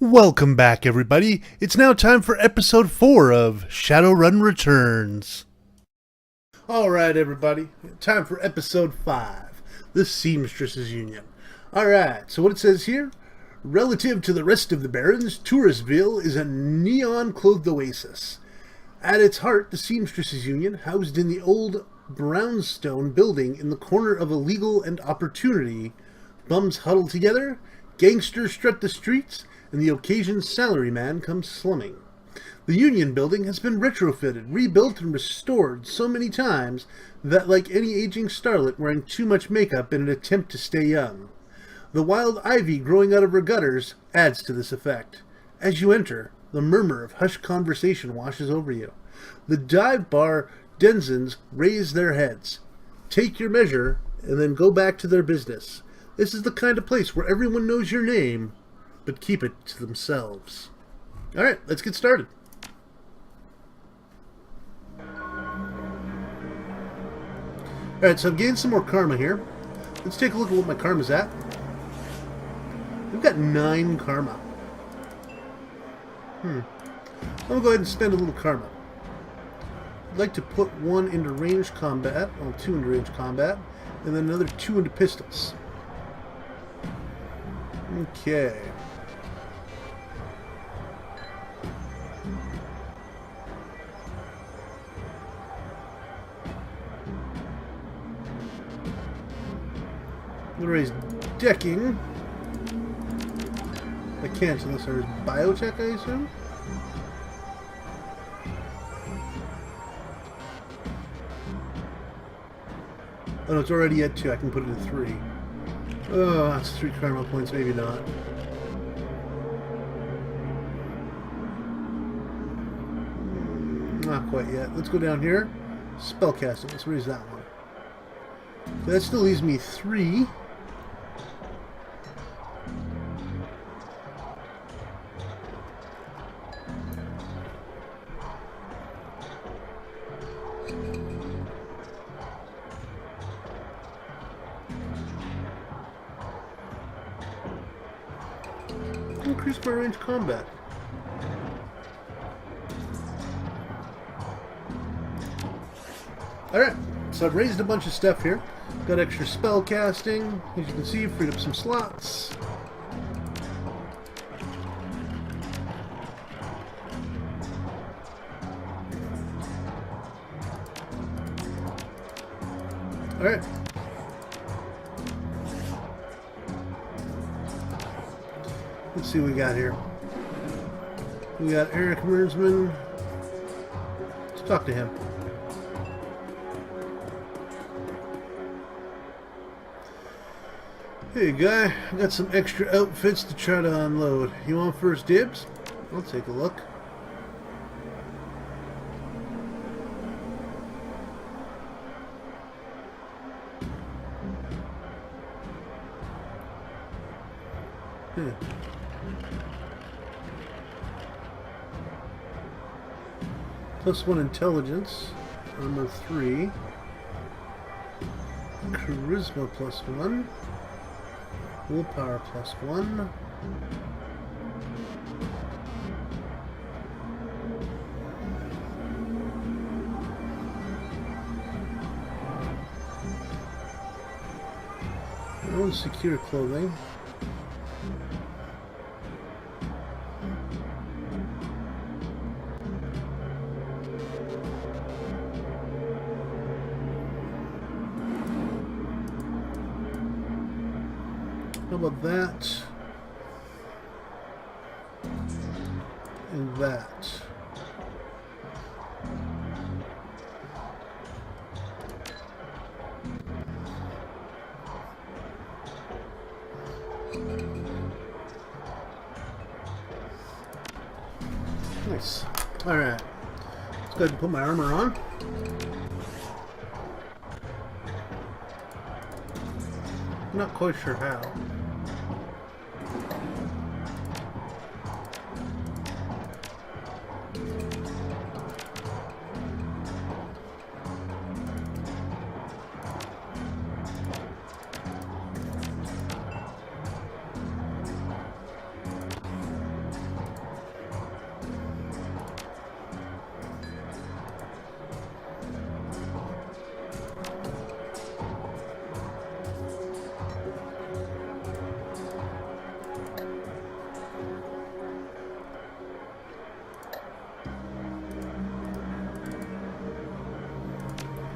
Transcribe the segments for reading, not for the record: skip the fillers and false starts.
Welcome back, everybody. It's now time for episode 4 of Shadowrun Returns. Alright, everybody. Time for episode 5, The Seamstresses Union. Alright, so what it says here, relative to the rest of the Barrens, Touristville is a neon-clothed oasis. At its heart, the Seamstresses Union, housed in the old brownstone building in the corner of Illegal and Opportunity, bums huddle together, gangsters strut the streets, and the occasion salaryman comes slumming. The Union building has been retrofitted, rebuilt, and restored so many times that, like any aging starlet wearing too much makeup in an attempt to stay young, the wild ivy growing out of her gutters adds to this effect. As you enter, the murmur of hushed conversation washes over you. The dive bar denizens raise their heads, take your measure, and then go back to their business. This is the kind of place where everyone knows your name, but keep it to themselves. Alright, let's get started. Alright, so I've gained some more karma here. Let's take a look at what my karma's at. We've got 9 karma. I'm going to go ahead and spend a little karma. I'd like to put 1 into ranged combat, well, 2 into ranged combat, and then another 2 into pistols. Okay. I'm going to raise decking. I can't unless there's biotech, I assume. Oh no, it's already at 2. I can put it at 3. Oh, that's 3 karma points. Maybe not. Not quite yet. Let's go down here. Spellcasting. Let's raise that one. So that still leaves me 3. Increase my range combat. Alright, so I've raised a bunch of stuff here. Got extra spell casting. As you can see, freed up some slots. Alright. Let's see what we got here. We got Eric Mersman. Let's talk to him. Hey guy, I got some extra outfits to try to unload. You want first dibs? I'll take a look. +1 intelligence, armor 3, charisma +1, willpower +1, and secure clothing. How about that? And that. Nice. Alright. Let's go ahead and put my armor on. I'm not quite sure how.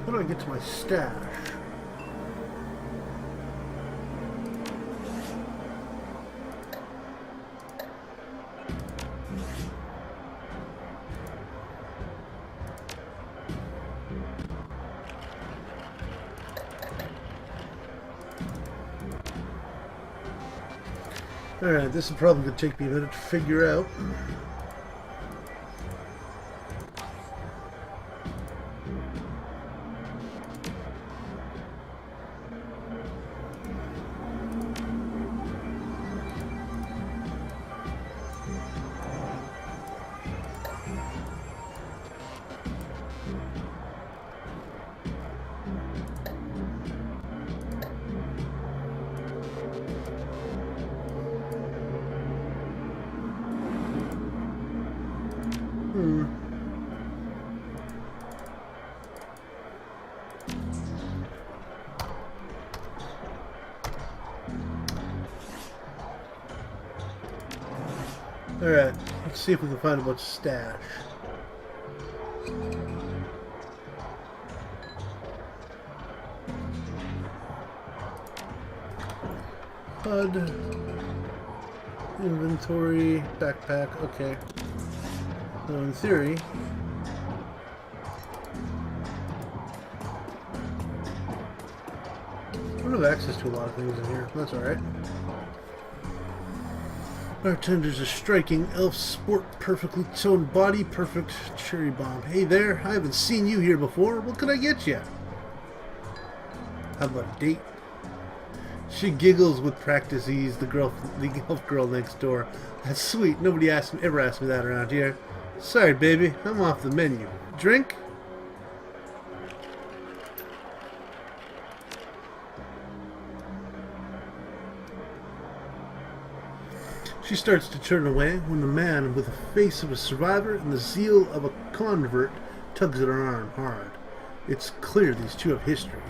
How do I get to my stash? Alright, this is probably going to take me a minute to figure out. Alright, let's see if we can find a bunch of stash. HUD, inventory, backpack, okay. So in theory, I don't have access to a lot of things in here. That's alright. Bartender's a striking elf sport, perfectly toned body, perfect cherry bomb. Hey there, I haven't seen you here before. What can I get you? How about a date? She giggles with practice ease, the elf girl next door. That's sweet. Nobody ever asked me that around here. Sorry, baby. I'm off the menu. Drink? She starts to turn away when the man with the face of a survivor and the zeal of a convert tugs at her arm hard. It's clear these two have history.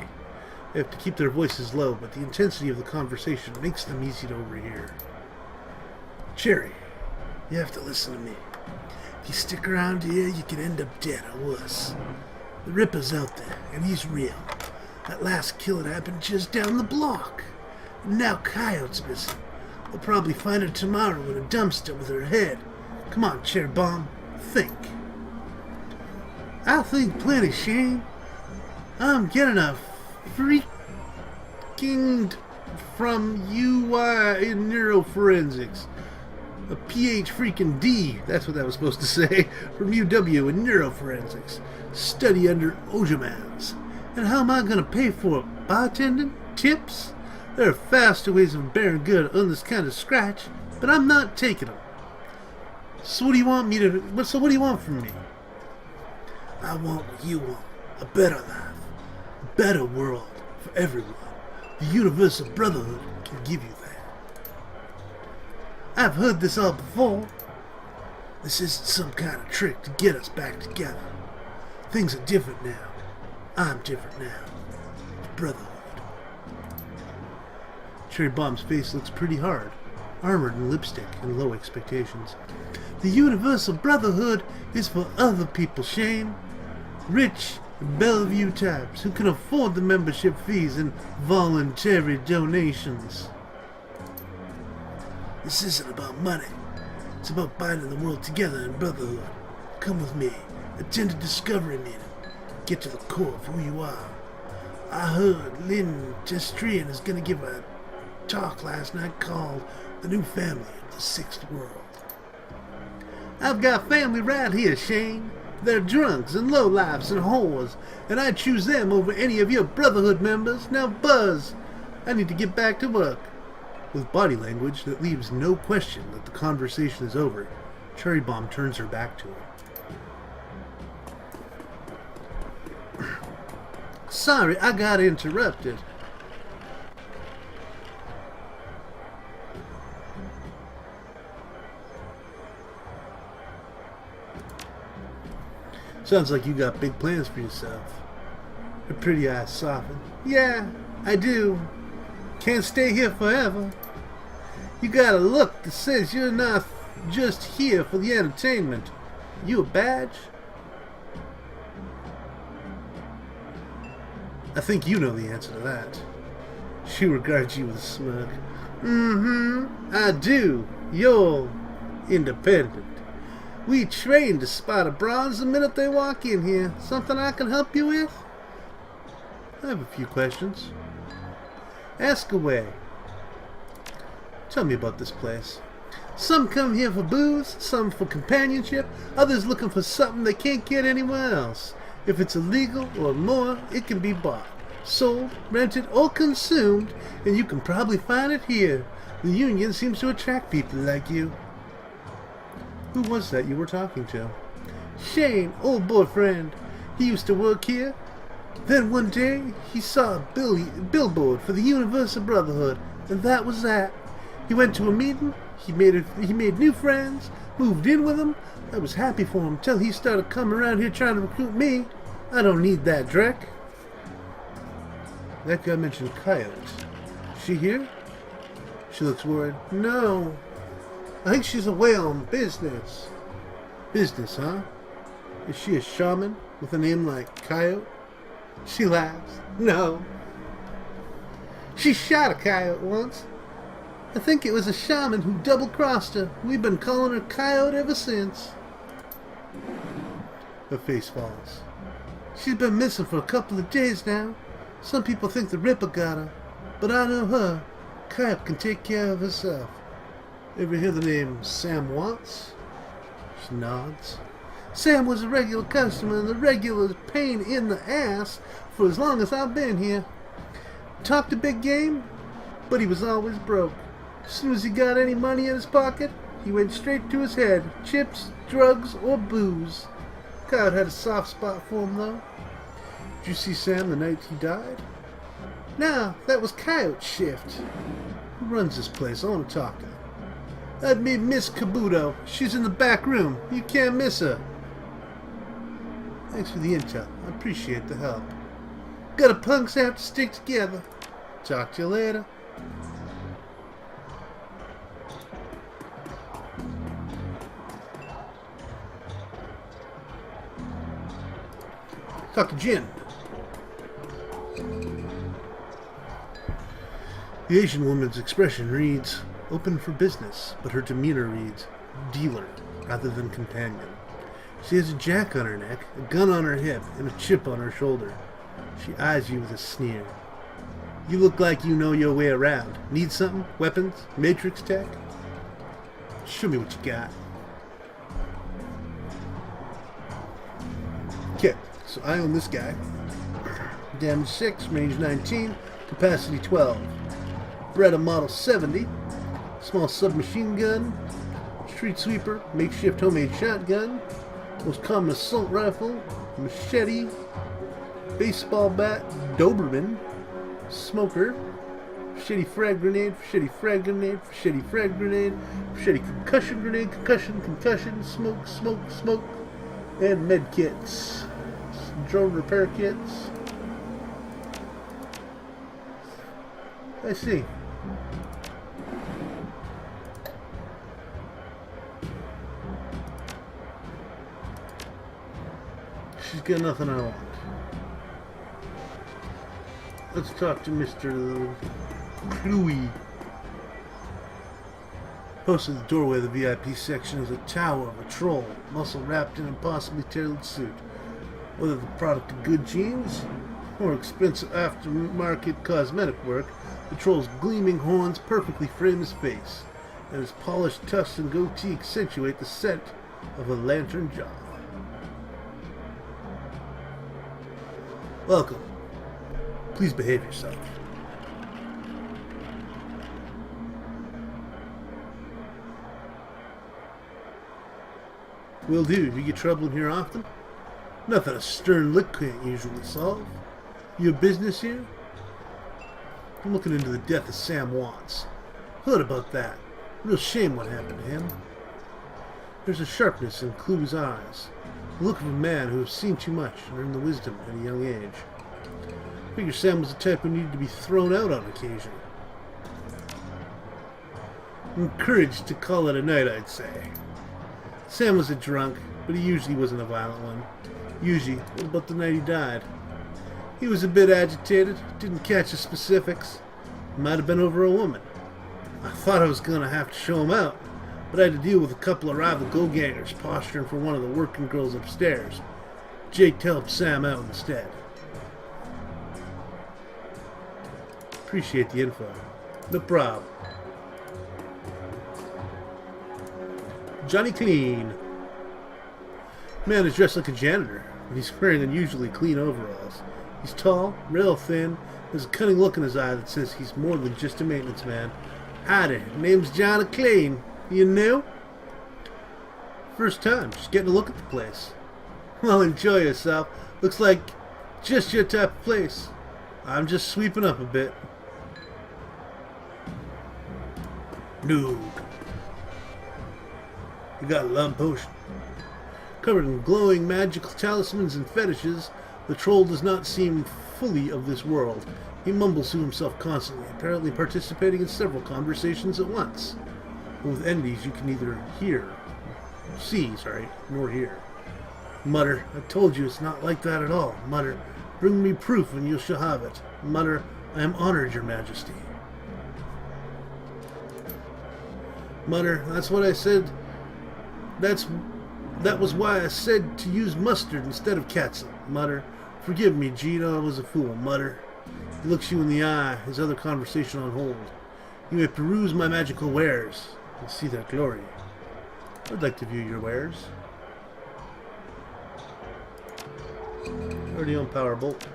They have to keep their voices low, but the intensity of the conversation makes them easy to overhear. Cherry, you have to listen to me. If you stick around here, you could end up dead or worse. The Ripper's out there, and he's real. That last kill had happened just down the block. And now Coyote's missing. We'll probably find her tomorrow in a dumpster with her head. Come on, Cherry Bomb. Think. I think plenty, Shane. I'm getting a freaking from UI in neuroforensics. A PH freaking D, that's what that was supposed to say, from UW in neuroforensics. Study under Ojamans. And how am I going to pay for it? Bartending? Tips? There are faster ways of bearing good on this kind of scratch, but I'm not taking them. So what do you want from me? I want what you want. A better life. A better world for everyone. The universal brotherhood can give you that. I've heard this all before. This isn't some kind of trick to get us back together. Things are different now. I'm different now. The brotherhood. Cherry Bomb's face looks pretty hard, armored in lipstick and low expectations. The universal brotherhood is for other people, Shane. Rich Bellevue types who can afford the membership fees and voluntary donations. This isn't about money. It's about binding the world together in brotherhood. Come with me. Attend a discovery meeting. Get to the core of who you are. I heard Lynn Testrian is going to give a talk last night called The New Family of the Sixth World. I've got family right here, Shane. They're drunks and lowlifes and whores, and I choose them over any of your Brotherhood members. Now buzz! I need to get back to work. With body language that leaves no question that the conversation is over, Cherry Bomb turns her back to her. Sorry, I got interrupted. Sounds like you got big plans for yourself. Your pretty eyes soften. Yeah, I do. Can't stay here forever. You got a look that says you're not just here for the entertainment. You a badge? I think you know the answer to that. She regards you with a smirk. Mm-hmm, I do. You're independent. We train to spot a bronze the minute they walk in here. Something I can help you with? I have a few questions. Ask away. Tell me about this place. Some come here for booze, some for companionship, others looking for something they can't get anywhere else. If it's illegal or more, it can be bought, sold, rented, or consumed, and you can probably find it here. The union seems to attract people like you. Who was that you were talking to? Shane, old boyfriend. He used to work here. Then one day, he saw a billboard for the Universal Brotherhood, and that was that. He went to a meeting, he made new friends, moved in with them. I was happy for him till he started coming around here trying to recruit me. I don't need that, Drek. That guy mentioned Coyote. Is she here? She looks worried. No. I think she's away on business. Business, huh? Is she a shaman with a name like Coyote? She laughs. No. She shot a coyote once. I think it was a shaman who double-crossed her. We've been calling her Coyote ever since. Her face falls. She's been missing for a couple of days now. Some people think the Ripper got her, but I know her. Coyote can take care of herself. Ever hear the name Sam Watts? She nods. Sam was a regular customer and the regular pain in the ass for as long as I've been here. Talked a big game, but he was always broke. As soon as he got any money in his pocket, he went straight to his head. Chips, drugs, or booze. God had a soft spot for him, though. Did you see Sam the night he died? No, that was Coyote's shift. Who runs this place? I want to talk to her. That'd be Miss Kabuto. She's in the back room. You can't miss her. Thanks for the intel. I appreciate the help. Gotta punks have to stick together. Talk to you later. Talk to Jin. The Asian woman's expression reads, open for business, but her demeanor reads, dealer, rather than companion. She has a jack on her neck, a gun on her hip, and a chip on her shoulder. She eyes you with a sneer. You look like you know your way around. Need something? Weapons? Matrix tech? Show me what you got. Okay, so I own this guy. Damage 6, range 19, capacity 12. Beretta Model 70, small submachine gun, street sweeper, makeshift homemade shotgun, most common assault rifle, machete, baseball bat, Doberman, smoker, machete frag grenade, machete frag grenade, machete frag grenade, machete concussion grenade, concussion, smoke, and med kits, drone repair kits. I see. She's got nothing I want. Let's talk to Mr. Cruy. Posted at the doorway of the VIP section is a tower of a troll, muscle wrapped in an impossibly tailored suit. Whether the product of good genes or expensive aftermarket cosmetic work, the troll's gleaming horns perfectly frame his face, and his polished tusks and goatee accentuate the scent of a lantern jaw. Welcome. Please behave yourself. Will do. You get trouble in here often? Nothing a stern lick can't usually solve. You have business here? I'm looking into the death of Sam Watts. Heard about that. Real shame what happened to him. There's a sharpness in Clue's eyes. The look of a man who has seen too much and earned the wisdom at a young age. I figure Sam was the type who needed to be thrown out on occasion. Encouraged to call it a night, I'd say. Sam was a drunk, but he usually wasn't a violent one. Usually, what about the night he died? He was a bit agitated, didn't catch the specifics. Might have been over a woman. I thought I was going to have to show him out, but I had to deal with a couple of rival go-gangers posturing for one of the working girls upstairs. Jake helped Sam out instead. Appreciate the info. No problem. Johnny Clean. Man is dressed like a janitor, but he's wearing unusually clean overalls. He's tall, real thin. There's a cunning look in his eye that says he's more than just a maintenance man. Howdy, name's Johnny Clean. You new? First time, just getting a look at the place. Well, enjoy yourself. Looks like just your type of place. I'm just sweeping up a bit. Noob. You got a love potion. Covered in glowing magical talismans and fetishes, the troll does not seem fully of this world. He mumbles to himself constantly, apparently participating in several conversations at once. But with entities you can neither nor hear. Mutter, I told you it's not like that at all. Mutter, bring me proof and you shall have it. Mutter, I am honored, your majesty. Mutter, that's what I said. That was why I said to use mustard instead of catsup. Mutter, forgive me, Gino, I was a fool. Mutter, he looks you in the eye, his other conversation on hold. You may peruse my magical wares and see their glory. I'd like to view your wares. Already on power bolt.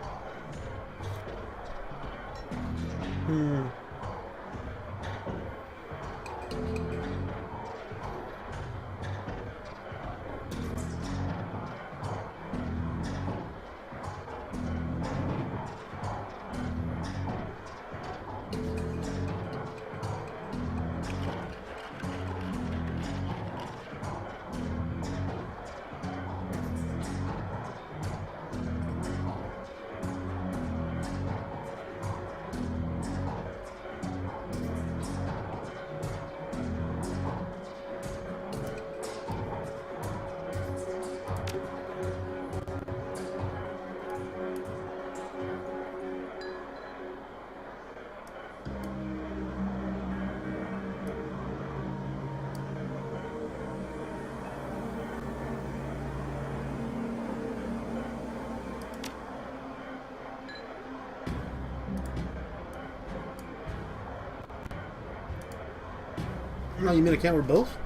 No, you mean I can't wear both?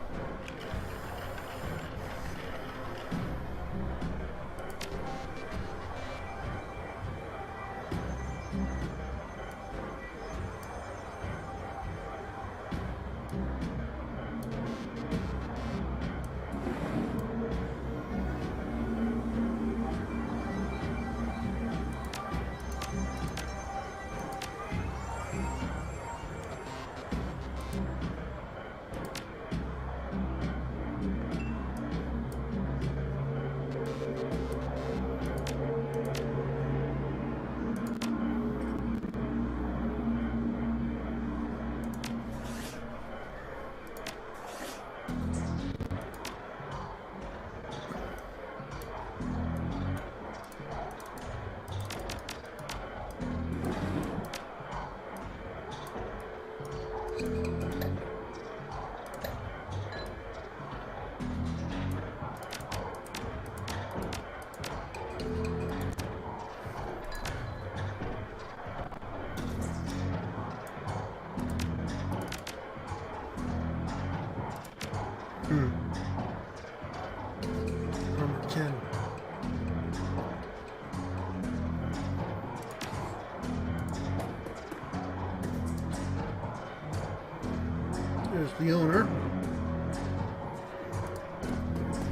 There's the owner.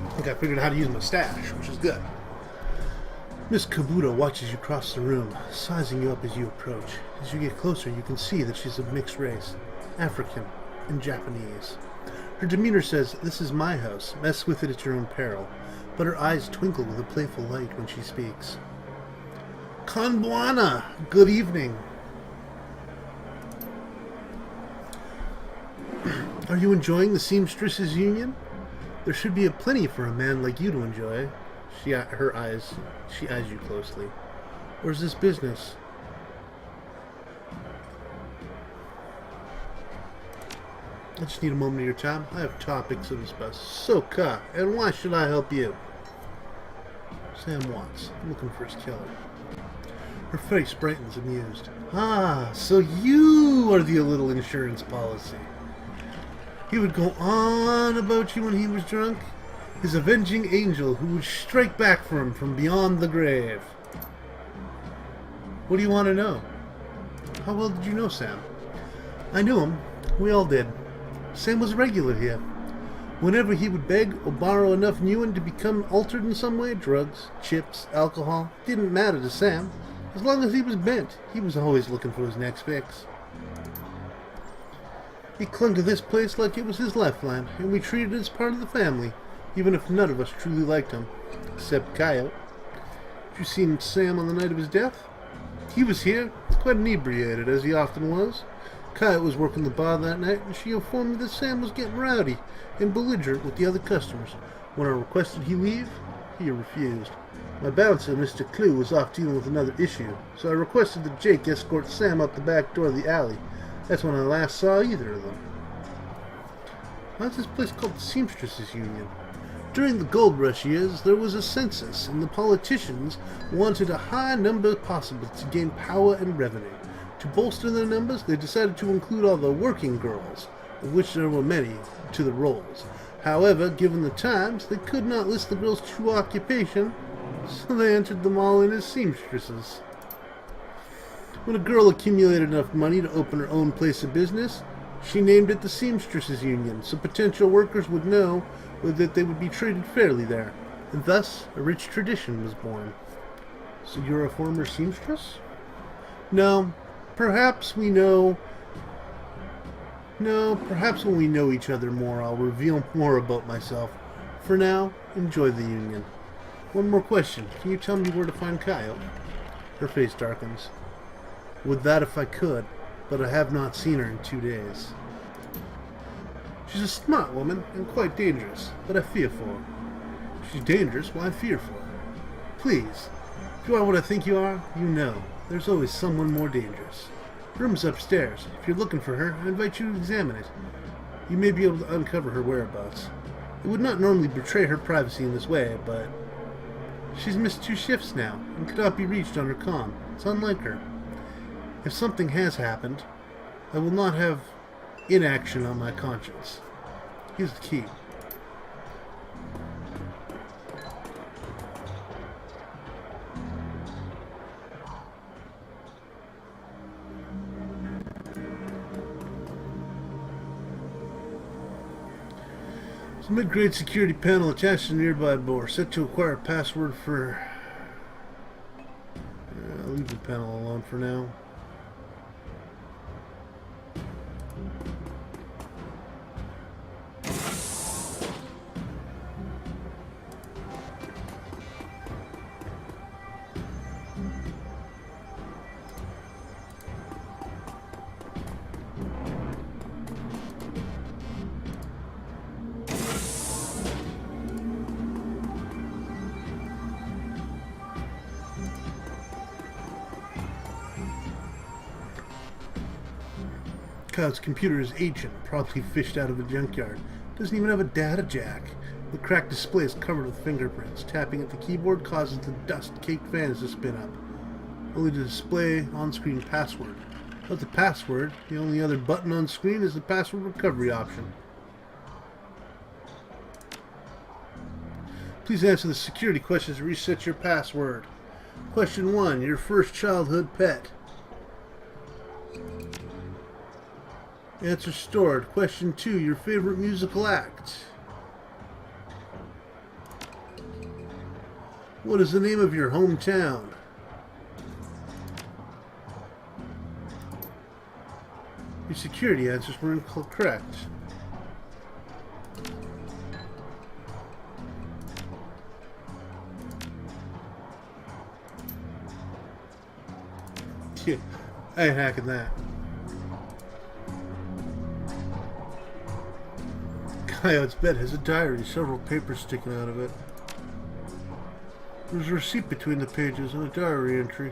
I think I figured out how to use my stash, which is good. Miss Kabuto watches you cross the room, sizing you up as you approach. As you get closer, you can see that she's of mixed race, African and Japanese. Her demeanor says, "This is my house, mess with it at your own peril," but her eyes twinkle with a playful light when she speaks. Konbuana, good evening. Are you enjoying the Seamstresses Union? There should be a plenty for a man like you to enjoy. She eyes you closely. Where's this business? I just need a moment of your time. I have topics to discuss. So, Ka, and why should I help you? Sam Watts. I'm looking for his killer. Her face brightens, amused. Ah, so you are the little insurance policy. He would go on about you when he was drunk. His avenging angel who would strike back for him from beyond the grave. What do you want to know? How well did you know Sam? I knew him. We all did. Sam was a regular here. Whenever he would beg or borrow enough new to become altered in some way, drugs, chips, alcohol, didn't matter to Sam. As long as he was bent, he was always looking for his next fix. He clung to this place like it was his lifeline, and we treated it as part of the family, even if none of us truly liked him, except Coyote. Did you see Sam on the night of his death? He was here, quite inebriated, as he often was. Coyote was working the bar that night, and she informed me that Sam was getting rowdy and belligerent with the other customers. When I requested he leave, he refused. My bouncer, Mr. Clue, was off dealing with another issue, so I requested that Jake escort Sam out the back door of the alley. That's when I last saw either of them. Why's this place called the Seamstresses Union? During the gold rush years, there was a census, and the politicians wanted a high number possible to gain power and revenue. To bolster their numbers, they decided to include all the working girls, of which there were many, to the rolls. However, given the times, they could not list the girls' true occupation, so they entered them all in as seamstresses. When a girl accumulated enough money to open her own place of business, she named it the Seamstresses Union, so potential workers would know that they would be treated fairly there, and thus a rich tradition was born. So you're a former seamstress? No, perhaps when we know each other more, I'll reveal more about myself. For now, enjoy the union. One more question. Can you tell me where to find Coyote? Her face darkens. Would that if I could, but I have not seen her in 2 days. She's a smart woman and quite dangerous, but I fear for her. If she's dangerous, why fear for her? Please, if you are what I think you are, you know, there's always someone more dangerous. Room's upstairs. If you're looking for her, I invite you to examine it. You may be able to uncover her whereabouts. It would not normally betray her privacy in this way, but she's missed 2 shifts now, and could not be reached on her comm. It's unlike her. If something has happened, I will not have inaction on my conscience. Here's the key. There's a mid-grade security panel attached to the nearby door, set to acquire a password for... I'll leave the panel alone for now. Coyote's computer is ancient, probably fished out of a junkyard. Doesn't even have a data jack. The cracked display is covered with fingerprints. Tapping at the keyboard causes the dust-caked fans to spin up. Only to display on-screen password. Without the password, the only other button on screen is the password recovery option. Please answer the security questions to reset your password. Question 1. Your first childhood pet. Answer stored. Question 2. Your favorite musical act. What is the name of your hometown? Your security answers were incorrect. Yeah, I ain't hacking that. Coyote's bed has a diary, several papers sticking out of it. There's a receipt between the pages and a diary entry.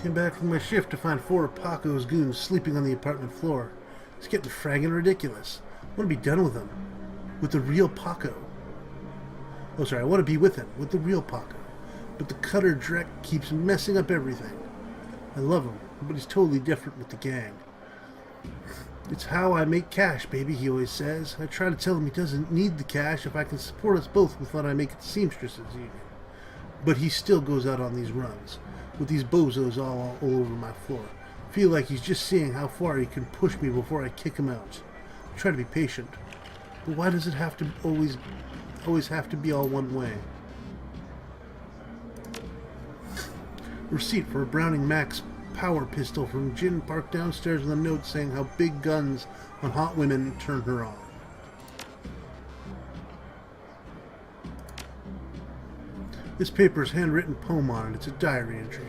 Came back from my shift to find 4 of Paco's goons sleeping on the apartment floor. It's getting fragging ridiculous. I want to be done with him. With the real Paco. Oh, sorry, I want to be with him. With the real Paco. But the Cutter Drek keeps messing up everything. I love him, but he's totally different with the gang. It's how I make cash, baby, he always says. I try to tell him he doesn't need the cash if I can support us both with what I make at the Seamstresses Union. But he still goes out on these runs, with these bozos all over my floor. I feel like he's just seeing how far he can push me before I kick him out. I try to be patient. But why does it have to always have to be all one way? Receipt for a Browning Max power pistol from Gin parked downstairs with a note saying how big guns on hot women turn her on. This paper's handwritten poem on it. It's a diary entry.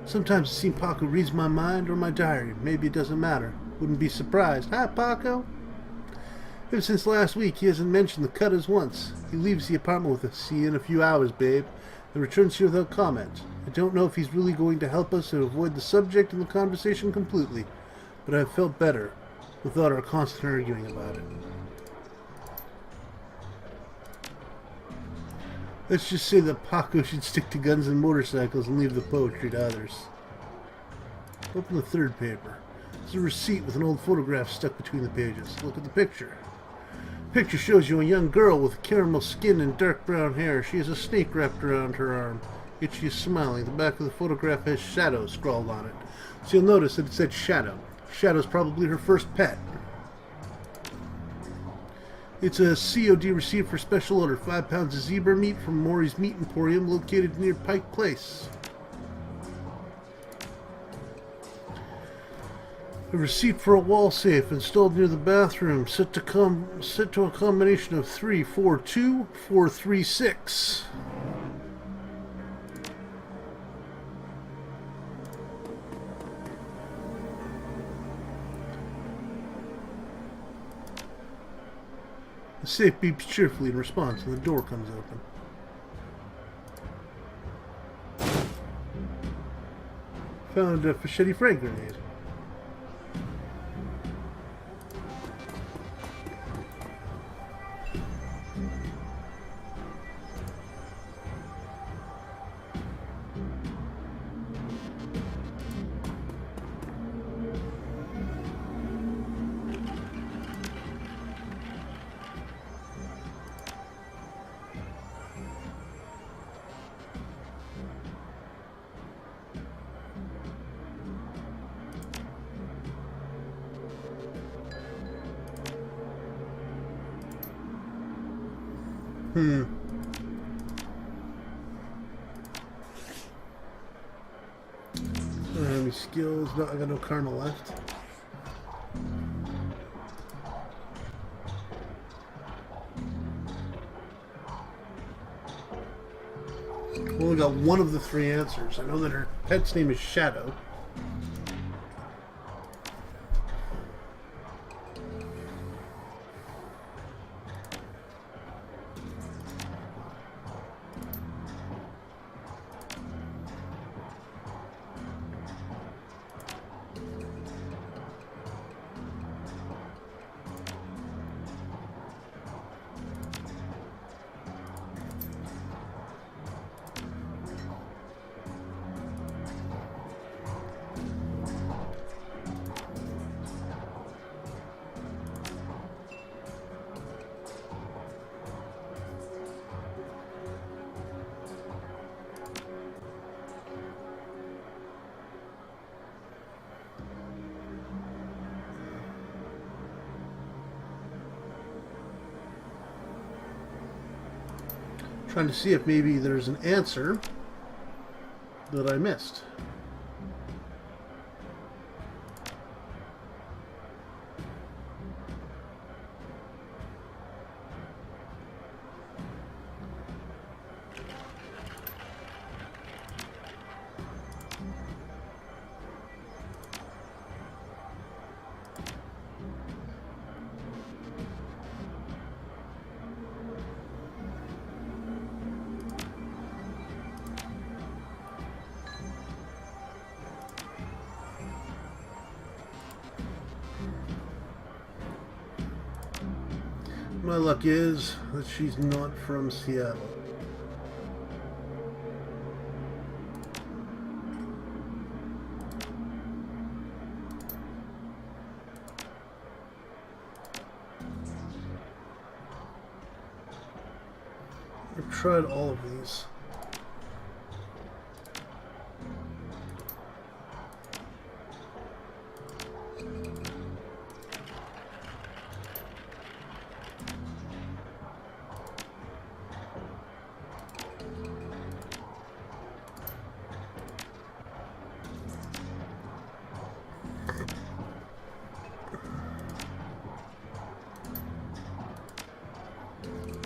Sometimes it seems Paco reads my mind or my diary. Maybe it doesn't matter. Wouldn't be surprised. Hi, Paco. Ever since last week, he hasn't mentioned the Cutters once. He leaves the apartment with us. See you in a few hours, babe. And returns here without comment. I don't know if he's really going to help us or avoid the subject in the conversation completely, but I've felt better without our constant arguing about it. Let's just say that Paco should stick to guns and motorcycles and leave the poetry to others. Open the third paper. There's a receipt with an old photograph stuck between the pages. Look at the picture. The picture shows you a young girl with caramel skin and dark brown hair. She has a snake wrapped around her arm. Yet she is smiling. The back of the photograph has Shadow scrawled on it. So you'll notice that it said Shadow. Shadow's probably her first pet. It's a COD receipt for special order. 5 pounds of zebra meat from Maury's Meat Emporium located near Pike Place. A receipt for a wall safe installed near the bathroom, set to a combination of 342 436. The safe beeps cheerfully in response, and the door comes open. Found a Fischetti frag grenade. I don't have any skills. No, I got no karma left. I've only got one of the 3 answers. I know that her pet's name is Shadow. Trying to see if maybe there's an answer that I missed. My luck is that she's not from Seattle. I've tried all of these.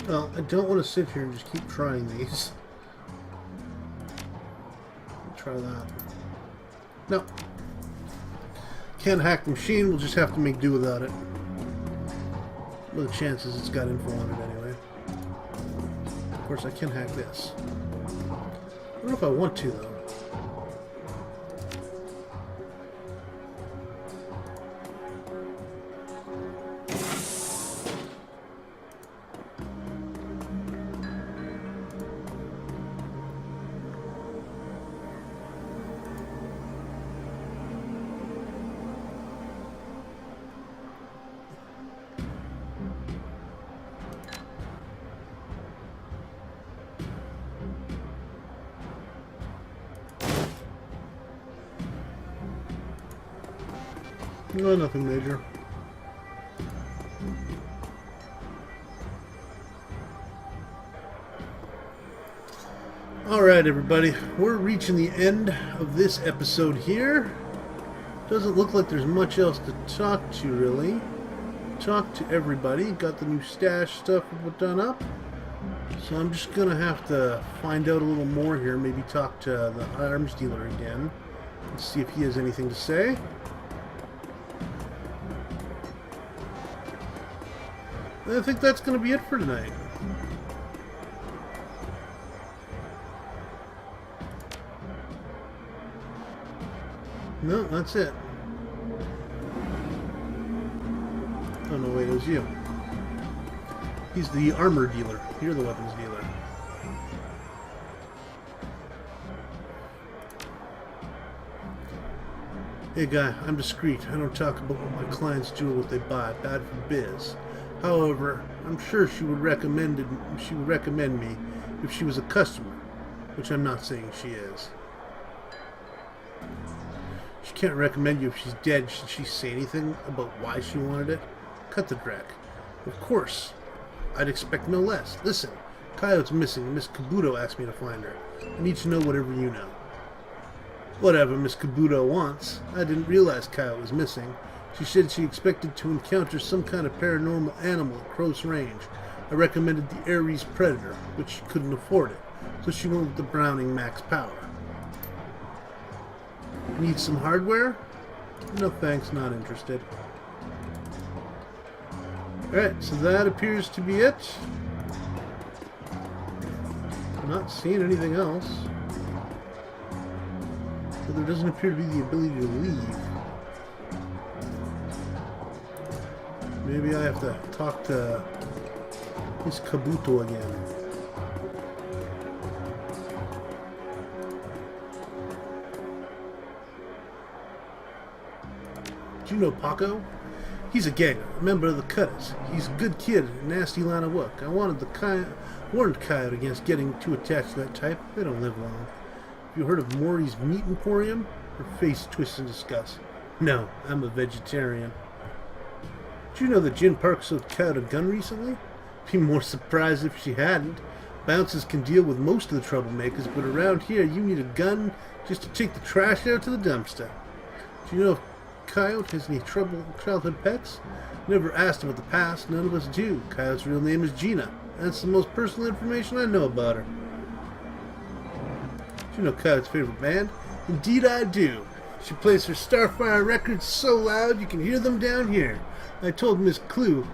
Well, I don't want to sit here and just keep trying these. Try that. No. Can't hack the machine, we'll just have to make do without it. What are the chances it's got info on it anyway? Of course, I can hack this. I don't know if I want to, though. No, nothing major. Alright, everybody. We're reaching the end of this episode here. Doesn't look like there's much else to talk to, really. Talk to everybody. Got the new stash stuff done up. So I'm just going to have to find out a little more here. Maybe talk to the arms dealer again. Let's see if he has anything to say. I think that's going to be it for tonight. No, that's it. Oh no, wait, it was you. He's the armor dealer. You're the weapons dealer. Hey guy, I'm discreet. I don't talk about what my clients do or what they buy. Bad for biz. However, I'm sure she would recommend me if she was a customer, which I'm not saying she is. She can't recommend you if she's dead. Should she say anything about why she wanted it? Cut the dreck. Of course. I'd expect no less. Listen, Coyote's missing, and Miss Kabuto asked me to find her. I need to know whatever you know. Whatever Miss Kabuto wants. I didn't realize Coyote was missing. She said she expected to encounter some kind of paranormal animal at close range. I recommended the Ares Predator, but she couldn't afford it, so she went with the Browning Max Power. Need some hardware? No thanks, not interested. Alright, so that appears to be it. I'm not seeing anything else. So there doesn't appear to be the ability to leave. Maybe I have to talk to Miss Kabuto again. Do you know Paco? He's a ganger, a member of the Cutters. He's a good kid, a nasty line of work. I warned Coyote against getting too attached to that type. They don't live long. Have you heard of Maury's Meat Emporium? Her face twists in disgust. No, I'm a vegetarian. Did you know that Jen Park sold Coyote a gun recently? Be more surprised if she hadn't. Bouncers can deal with most of the troublemakers, but around here you need a gun just to take the trash out to the dumpster. Do you know if Coyote has any childhood pets? Never asked about the past. None of us do. Coyote's real name is Gina. That's the most personal information I know about her. Do you know Coyote's favorite band? Indeed I do. She plays her Starfire records so loud you can hear them down here. I told Miss Clue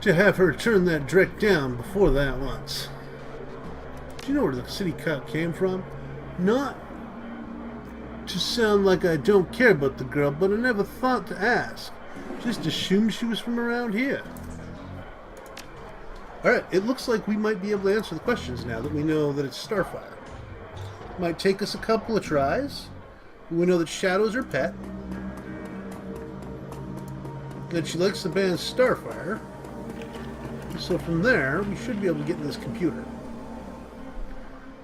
to have her turn that dreck down before that once. Do you know where the city Coyote came from? Not to sound like I don't care about the girl, but I never thought to ask. Just assumed she was from around here. Alright, it looks like we might be able to answer the questions now that we know that it's Starfire. Might take us a couple of tries. We know that Shadow's her pet. That she likes the band Starfire. So from there, we should be able to get in this computer.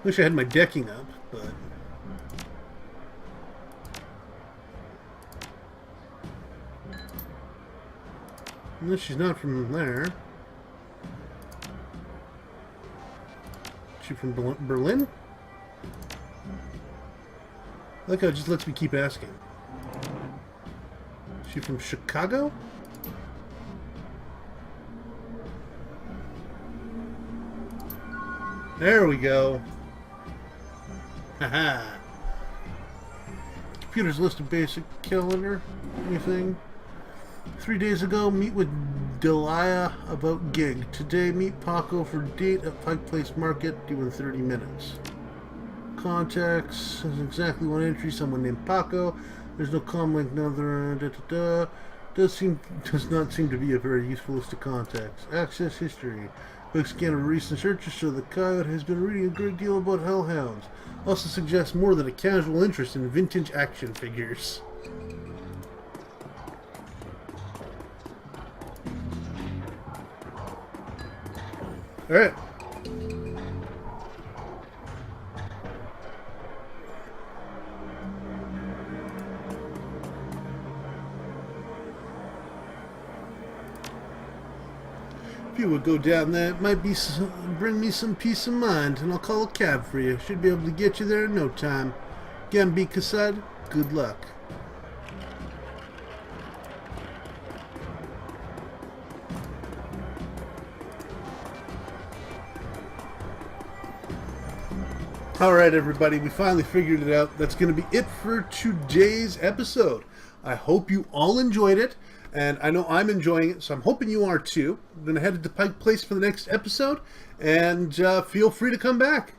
Wish I had my decking up, but... No, she's not from there. Is she from Berlin? I like how it just lets me keep asking. Is she from Chicago? There we go. Haha. Computer's list of basic calendar. Anything? 3 days ago, meet with Delia about gig. Today, meet Paco for date at Pike Place Market, due in 30 minutes. Contacts, there's exactly one entry, someone named Paco. There's no link, another, does not seem to be a very useful list of contacts. Access history. Quick scan of recent searches show that Coyote has been reading a great deal about hellhounds. Also suggests more than a casual interest in vintage action figures. Alright. If you would go down there, it might be bring me some peace of mind, and I'll call a cab for you. Should be able to get you there in no time. Gambika said, good luck. Alright everybody, we finally figured it out. That's going to be it for today's episode. I hope you all enjoyed it, and I know I'm enjoying it, so I'm hoping you are too. I'm going to head to Pike Place for the next episode, and feel free to come back.